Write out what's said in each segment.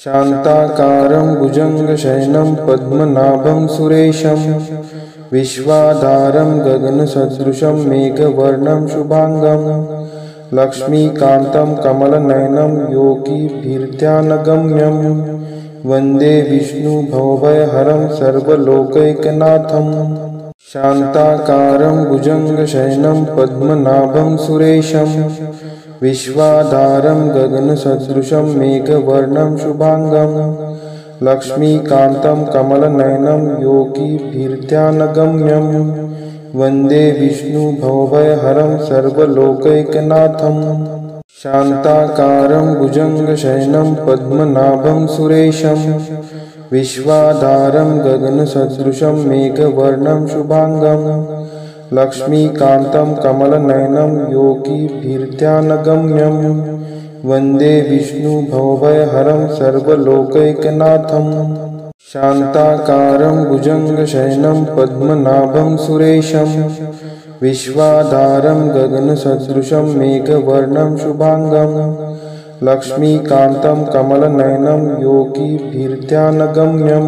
शान्ताकारं भुजङ्गशयनं पद्मनाभं सुरेशं विश्वाधारं गगनसदृशं मेघवर्णं शुभांगं लक्ष्मीकान्तं कमलनयनं योगिभिर्ध्यानगम्यं वन्दे विष्णुभवभयहरं सर्वलोकैकनाथं शान्ताकारं भुजङ्गशयनं पद्मनाभं सुरेशं विश्वाधारं गगनसदृशं मेघवर्णं शुभांगं लक्ष्मीकान्तं कमलनयनं योगिभिर्ध्यानगम्यं वन्दे विष्णुभवभयहरं सर्वलोकैकनाथं शान्ताकारं भुजङ्गशयनं पद्मनाभं सुरेशं विश्वाधारं गगनसदृशं मेघवर्णं शुभांगं लक्ष्मीकान्तं कमलनयनं योगिभिर्ध्यानगम्यं वन्दे विष्णुभवभयहरं सर्वलोकैकनाथं शान्ताकारं भुजङ्गशयनं पद्मनाभं सुरेशं विश्वाधारं गगनसदृशं मेघवर्णं शुभांगं लक्ष्मीकान्तं कमलनयनं योगिभिर्ध्यानगम्यं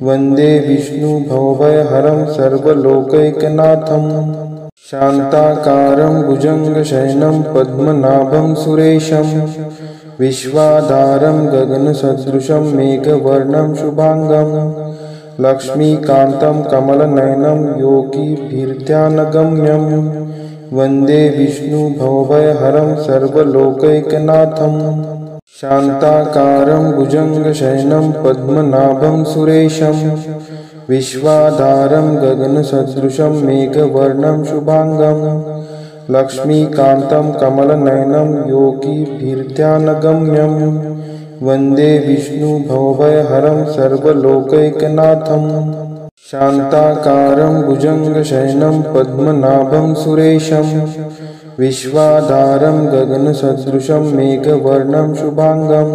वन्दे विष्णुभवभयहरं सर्वलोकैकनाथं शान्ताकारं भुजङ्गशयनं पद्मनाभं सुरेशं विश्वाधारं गगनसदृशं मेघवर्णं शुभांगं लक्ष्मीकान्तं कमलनयनं योगिभिर्ध्यानगम्यं वन्दे विष्णुभवभयहरं सर्वलोकैकनाथं शान्ताकारं भुजङ्गशयनं पद्मनाभं सुरेशं विश्वाधारं गगनसदृशं मेघवर्णं शुभांगं लक्ष्मीकान्तं कमलनयनं योगिभिर्ध्यानगम्यं वन्दे विष्णुभवभयहरं सर्वलोकैकनाथं शान्ताकारं भुजङ्गशयनं पद्मनाभं सुरेशं विश्वाधारं गगनसदृशं मेघवर्णं शुभांगं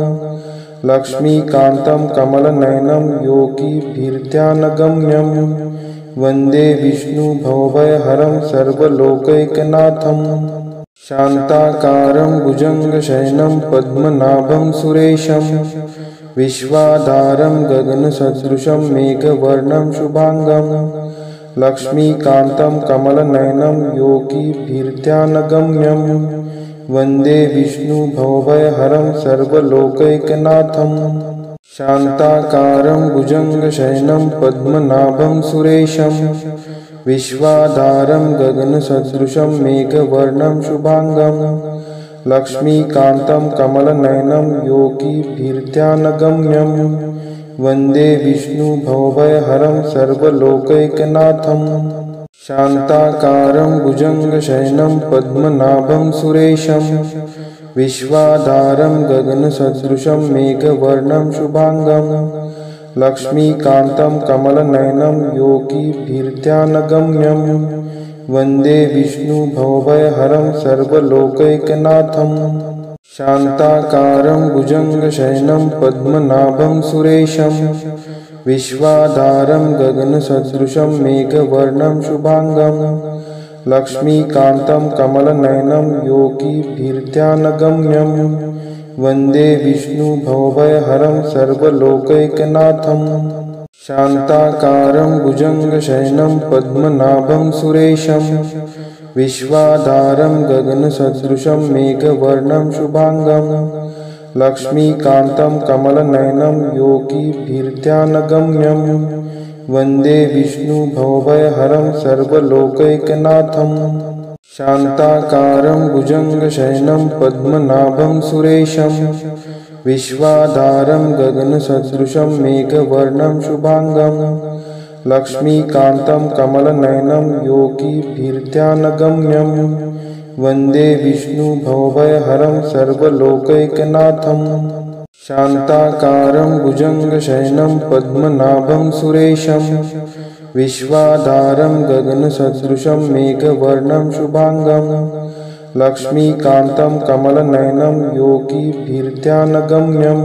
लक्ष्मीकान्तं कमलनयनं योगिभिर्ध्यानगम्यं वन्दे विष्णुभवभयहरं सर्वलोकैकनाथं शान्ताकारं भुजङ्गशयनं पद्मनाभं सुरेशं विश्वाधारं गगनसदृशं मेघवर्णं शुभांगं लक्ष्मीकान्तं कमलनयनं योगिभिर्ध्यानगम्यं वन्दे विष्णुभवभयहरं सर्वलोकैकनाथं शान्ताकारं भुजङ्गशयनं पद्मनाभं सुरेशं विश्वाधारं गगनसदृशं मेघवर्णं शुभांगं लक्ष्मीकान्तं कमलनयनं योगिभिर्ध्यानगम्यं वन्दे विष्णुभवभयहरं सर्वलोकैकनाथं शान्ताकारं भुजङ्गशयनं पद्मनाभं सुरेशं विश्वाधारं गगनसदृशं मेघवर्णं शुभांगं लक्ष्मीकान्तं कमलनयनं योगिभिर्ध्यानगम्यं वन्दे विष्णुभवभयहरं सर्वलोकैकनाथं शान्ताकारं भुजङ्गशयनं पद्मनाभं सुरेशं विश्वाधारं गगनसदृशं मेघवर्णं शुभांगं लक्ष्मीकान्तं कमलनयनं योगिभिर्ध्यानगम्यं वन्दे विष्णुभवभयहरं सर्वलोकैकनाथं शान्ताकारं भुजङ्गशयनं पद्मनाभं सुरेशं विश्वाधारं गगनसदृशं मेघवर्णं शुभांगं लक्ष्मीकान्तं कमलनयनं योगिभिर्ध्यानगम्यं वन्दे विष्णुभवभयहरं सर्वलोकैकनाथं शान्ताकारं भुजङ्गशयनं पद्मनाभं सुरेशं विश्वाधारं गगनसदृशं मेघवर्णं शुभांगं लक्ष्मीकान्तं कमलनयनं योगिभिर्ध्यानगम्यं वन्दे विष्णुभवभयहरं सर्वलोकैकनाथं शान्ताकारं भुजङ्गशयनं पद्मनाभं सुरेशं विश्वाधारं गगनसदृशं मेघवर्णं शुभांगं लक्ष्मीकान्तं कमलनयनं योगिभिर्ध्यानगम्यं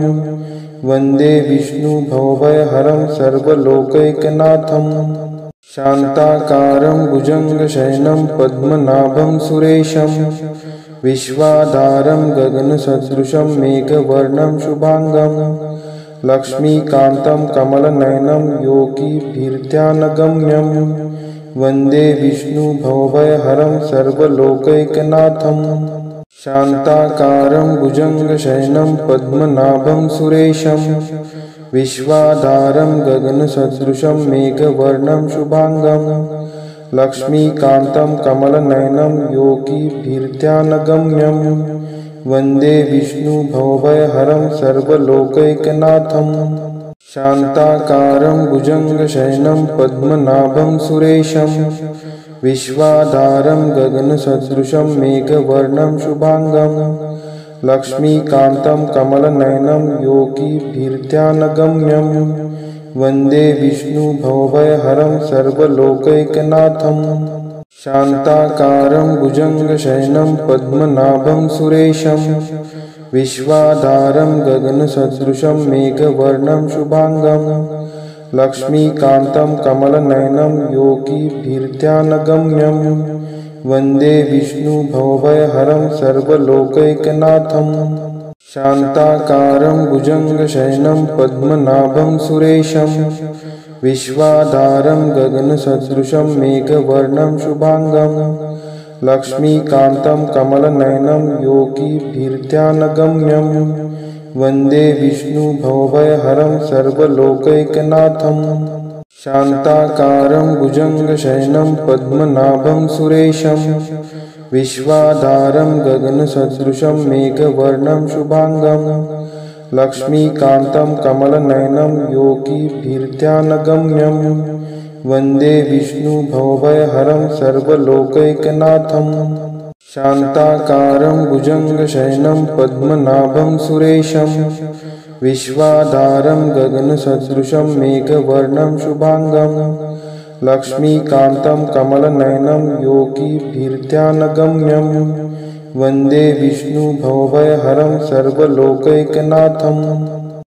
वन्दे विष्णुभवभयहरं सर्वलोकैकनाथं शान्ताकारं भुजङ्गशयनं पद्मनाभं सुरेशं विश्वाधारं गगनसदृशं मेघवर्णं शुभांगं लक्ष्मीकान्तं कमलनयनं योगिभिर्ध्यानगम्यं वन्दे विष्णुभवभयहरं सर्वलोकैकनाथं शान्ताकारं भुजङ्गशयनं पद्मनाभं सुरेशं विश्वाधारं गगनसदृशं मेघवर्णं शुभांगं लक्ष्मीकान्तं कमलनयनं योगिभिर्ध्यानगम्यं वन्दे विष्णुभवभयहरं सर्वलोकैकनाथं शान्ताकारं भुजङ्गशयनं पद्मनाभं सुरेशं विश्वाधारं गगनसदृशं मेघवर्णं शुभांगं लक्ष्मीकान्तं कमलनयनं योगिभिर्ध्यानगम्यं वन्दे विष्णुभवभयहरं सर्वलोकैकनाथं शान्ताकारं भुजङ्गशयनं पद्मनाभं सुरेशं विश्वाधारं गगनसदृशं मेघवर्णं शुभांगं लक्ष्मीकान्तं कमलनयनं योगिभिर्ध्यानगम्यं वन्दे विष्णुभवभयहरं सर्वलोकैकनाथं शान्ताकारं भुजङ्गशयनं पद्मनाभं सुरेशं विश्वाधारं गगनसदृशं मेघवर्णं शुभांगं लक्ष्मीकान्तं कमलनयनं योगिभिर्ध्यानगम्यं वन्दे विष्णुभवभयहरं सर्वलोकैकनाथं शान्ताकारं भुजङ्गशयनं पद्मनाभं सुरेशं विश्वाधारं गगनसदृशं मेघवर्णं शुभांगं लक्ष्मीकान्तं कमलनयनं योगिभिर्ध्यानगम्यं वन्दे विष्णुभवभयहरं सर्वलोकैकनाथं शान्ताकारं भुजङ्गशयनं पद्मनाभं सुरेशं विश्वाधारं गगनसदृशं मेघवर्णं शुभांगं लक्ष्मीकान्तं कमलनयनं योगिभिर्ध्यानगम्यं वन्दे विष्णुभवभयहरं सर्वलोकैकनाथं